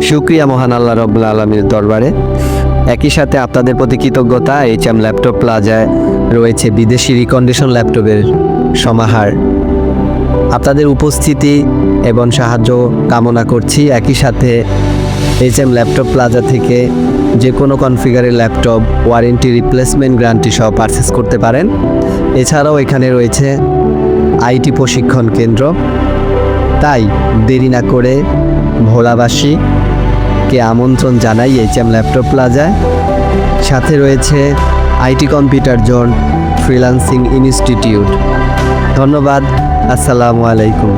শুকরিয়া মহান আল্লাহ রাব্বুল আলামিনের দরবারে। একই সাথে আপনাদের প্রতি কৃতজ্ঞতা। এইচএম ল্যাপটপ প্লাজায় রয়েছে বিদেশি রিকন্ডিশন ল্যাপটপের সমাহার। আপনাদের উপস্থিতি এবং সাহায্য কামনা করছি। একই সাথে এইচএম ল্যাপটপ প্লাজা থেকে যে কোনো কনফিগারের ল্যাপটপ ওয়ারেন্টি রিপ্লেসমেন্ট গ্যারান্টি সহ পারচেস করতে পারেন। এছাড়াও এখানে রয়েছে আইটি প্রশিক্ষণ কেন্দ্র। তাই দেরি না করে ভোলাবাসীকে আমন্ত্রণ জানাই এইচএম ল্যাপটপ প্লাজায়। সাথে রয়েছে IT computer zone, freelancing institute. ধন্যবাদ। আসসালামু আলাইকুম।